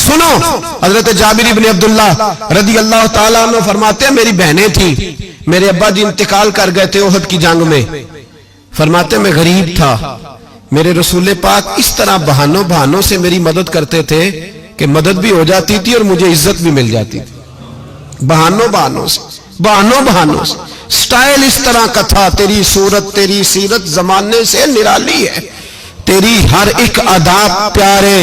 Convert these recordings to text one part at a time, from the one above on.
سنو، حضرت جابر بن عبداللہ رضی اللہ تعالیٰ عنہ فرماتے ہیں میری بہنیں تھیں، میرے ابا جی انتقال کر گئے تھے احد کی جنگ میں، فرماتے میں غریب تھا، میرے رسول پاک اس طرح بہانوں سے میری مدد کرتے تھے کہ مدد بھی ہو جاتی تھی اور مجھے عزت بھی مل جاتی تھی، بہانوں سے سٹائل اس طرح کا تھا، تیری صورت تیری سیرت زمانے سے نرالی ہے، تیری ہر ایک ادا پیارے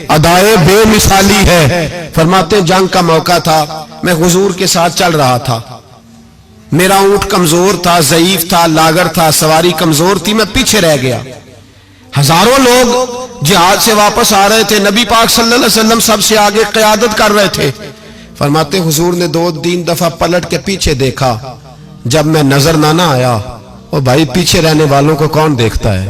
ادائے بے مثالی ہے۔ فرماتے جنگ کا موقع تھا، میں حضور کے ساتھ چل رہا تھا، میرا اونٹ کمزور تھا، ضعیف تھا، لاغر تھا، سواری کمزور تھی، میں پیچھے رہ گیا، ہزاروں لوگ جہاد سے واپس آ رہے تھے، نبی پاک صلی اللہ علیہ وسلم سب سے آگے قیادت کر رہے تھے۔ فرماتے حضور نے 2-3 دفعہ پلٹ کے پیچھے دیکھا، جب میں نظر نہ آیا، او بھائی پیچھے رہنے والوں کو کون دیکھتا ہے؟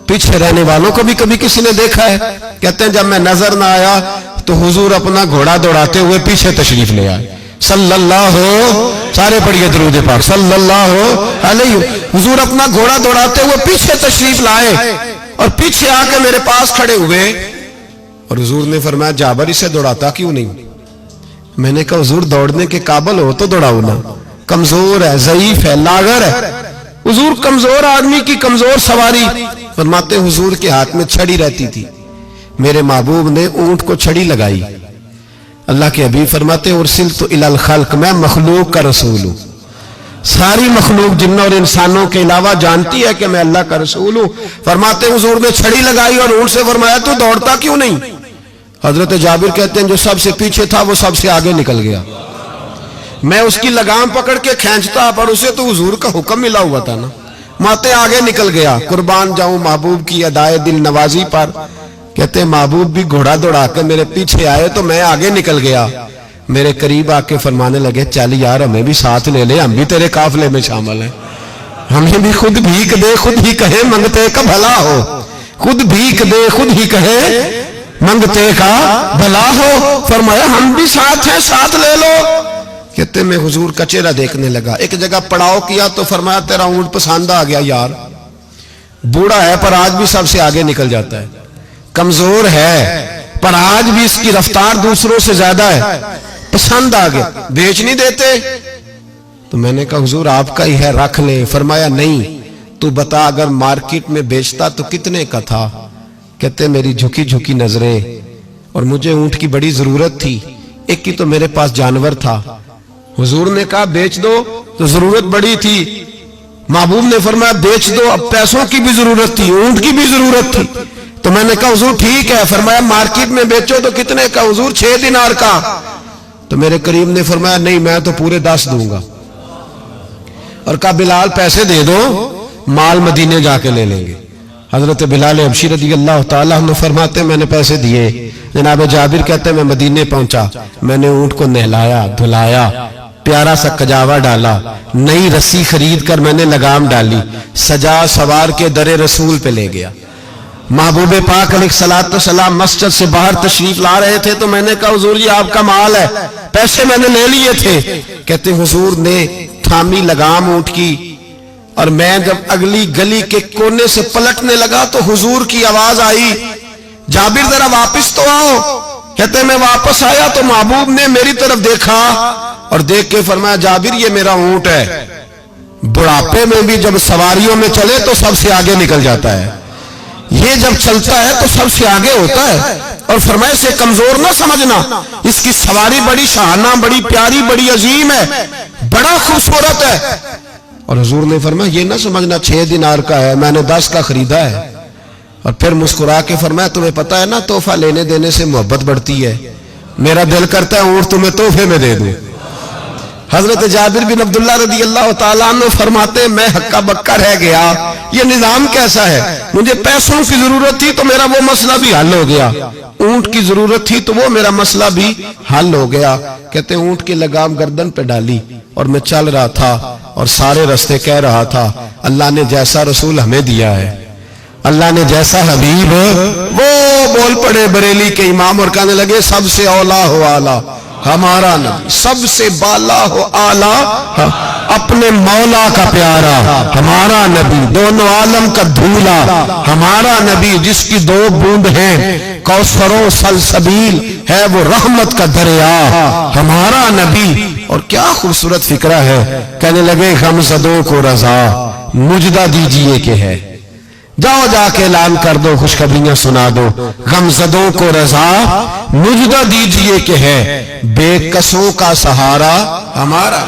پیچھے رہنے والوں کو بھی کبھی کسی نے دیکھا ہے؟ کہتے ہیں جب میں نظر نہ آیا تو حضور اپنا گھوڑا دوڑاتے ہوئے پیچھے تشریف لے آئے، صلی اللہ سارے پڑھیے درود پاک صلی اللہ علیہ، حضور اپنا گھوڑا دوڑاتے ہوئے پیچھے تشریف لائے اور پیچھے آ کے میرے پاس کھڑے ہوئے، اور حضور نے فرمایا جابر اسے دوڑاتا کیوں نہیں؟ میں نے کہا حضور دوڑنے کے قابل ہو تو دوڑاؤ نا، کمزور ہے، ضعیف ہے، لاغر ہے۔ حضور کمزور آدمی کی کمزور سواری، فرماتے حضور کے ہاتھ میں چھڑی رہتی تھی، میرے محبوب نے اونٹ کو چھڑی لگائی، اللہ کے حبیب فرماتے ارسلت الی الخلق، میں مخلوق کا رسول ہوں، ساری مخلوق جنوں اور انسانوں کے علاوہ جانتی ہے کہ میں اللہ کا رسول ہوں۔ فرماتے حضور نے چھڑی لگائی اور اونٹ سے فرمایا تو دوڑتا کیوں نہیں؟ حضرت جابر کہتے ہیں جو سب سے پیچھے تھا وہ سب سے آگے نکل گیا، میں اس کی لگام پکڑ کے کھینچتا پر اسے تو حضور کا حکم ملا ہوا تھا نا، ماتے آگے نکل گیا۔ قربان جاؤں محبوب کی ادائے دل نوازی پر، کہتے ہیں محبوب بھی گھوڑا دوڑا کے میرے پیچھے آئے تو میں آگے نکل گیا، میرے قریب آ کے فرمانے لگے چل یار ہمیں بھی ساتھ لے لے، ہم بھی تیرے قافلے میں شامل ہیں، ہمیں بھی خود بھیک دے خود ہی کہے منگتے کا بھلا ہو، خود بھیک دے خود ہی کہے منگتے کا بھلا ہو۔ فرمایا ہم بھی ساتھ ہیں، ساتھ لے لو۔ کہتے میں حضور کا چہرہ دیکھنے لگا، ایک جگہ پڑاؤ کیا تو فرمایا تیرا اونٹ پسند آ گیا یار، بوڑھا ہے پر آج بھی سب سے آگے نکل جاتا ہے، کمزور ہے پر آج بھی اس کی رفتار دوسروں سے زیادہ ہے، پسند آ گیا، بیچ نہیں دیتے؟ تو میں نے کہا حضور آپ کا ہی ہے رکھ لیں۔ فرمایا نہیں، تو بتا اگر مارکیٹ میں بیچتا تو کتنے کا تھا؟ کہتے میری جھکی جھکی نظریں، اور مجھے اونٹ کی بڑی ضرورت تھی، ایک کی تو میرے پاس جانور تھا، حضور نے کہا بیچ دو، تو ضرورت بڑی تھی، محبوب نے فرمایا بیچ دو، اب پیسوں کی بھی ضرورت تھی، اونٹ کی بھی ضرورت تھی، تو میں نے کہا حضور ٹھیک ہے۔ فرمایا مارکیٹ میں بیچو تو کتنے کا؟ حضور 6 دینار کا۔ تو میرے کریم نے فرمایا نہیں میں تو پورے 10 دوں گا، اور کہا بلال پیسے دے دو، مال مدینے جا کے لے لیں گے۔ حضرت بلال حبشی رضی اللہ تعالیٰ عنہ فرماتے میں نے پیسے دیے، جناب جابر کہتے میں مدینے پہنچا، میں نے اونٹ کو نہلایا دھلایا، پیارا سا کجاوا ڈالا، نئی رسی خرید کر میں نے لگام ڈالی، سجا سوار کے در رسول پہ لے گیا۔ محبوب پاک علیہ الصلوۃ والسلام مسجد سے باہر تشریف لا رہے تھے تو میں نے کہا حضور یہ آپ کا مال ہے، پیسے میں نے لے لیے تھے۔ کہتے حضور نے تھامی لگام اونٹ کی، اور میں جب اگلی گلی کے کونے سے پلٹنے لگا تو حضور کی آواز آئی جابر ذرا واپس تو آؤ۔ کہتے میں واپس آیا تو محبوب نے میری طرف دیکھا اور دیکھ کے فرمایا جابر یہ میرا اونٹ ہے، بڑھاپے میں بھی جب سواریوں میں چلے تو سب سے آگے نکل جاتا ہے، یہ جب چلتا ہے تو سب سے آگے ہوتا ہے، اور فرمایا سے کمزور نہ سمجھنا، اس کی سواری بڑی شاہانہ بڑی پیاری بڑی عظیم ہے، بڑا خوبصورت ہے۔ اور حضور نے فرمایا یہ نہ سمجھنا 6 دینار کا ہے، میں نے 10 کا خریدا ہے۔ اور پھر مسکرا کے فرمایا تمہیں پتا ہے نا تحفہ لینے دینے سے محبت بڑھتی ہے، میرا دل کرتا ہے اونٹ تمہیں تحفے میں دے دوں۔ حضرت جابر بن عبداللہ رضی اللہ تعالیٰ عنہ فرماتے میں ہکا بکا رہ گیا، یہ نظام کیسا ہے؟ مجھے پیسوں کی ضرورت تھی تو میرا وہ مسئلہ بھی حل ہو گیا، اونٹ کی ضرورت تھی تو وہ میرا مسئلہ بھی حل ہو گیا۔ کہتے اونٹ کی لگام گردن پہ ڈالی اور میں چل رہا تھا اور سارے رستے کہہ رہا تھا اللہ نے جیسا رسول ہمیں دیا ہے، اللہ نے جیسا حبیب وہ بول پڑے بریلی کے امام اور کہنے لگے سب سے اولا ہو آلہ ہمارا نبی، سب سے بالا ہو آلہ اپنے مولا کا پیارا ہمارا نبی، دونوں عالم کا دھولا ہمارا نبی، جس کی 2 بوند ہیں کوثر و سلسبیل ہے وہ رحمت کا دریا ہمارا نبی. اور کیا خوبصورت فکرہ ہے. کہنے لگے غمزدوں کو رضا مجدہ دیجئے کہ ہے. جاؤ جا کے اعلان کر دو, خوشخبریاں سنا دو. غمزدوں کو رضا مجدہ دیجئے کہ ہے, بے کسوں کا سہارا ہمارا.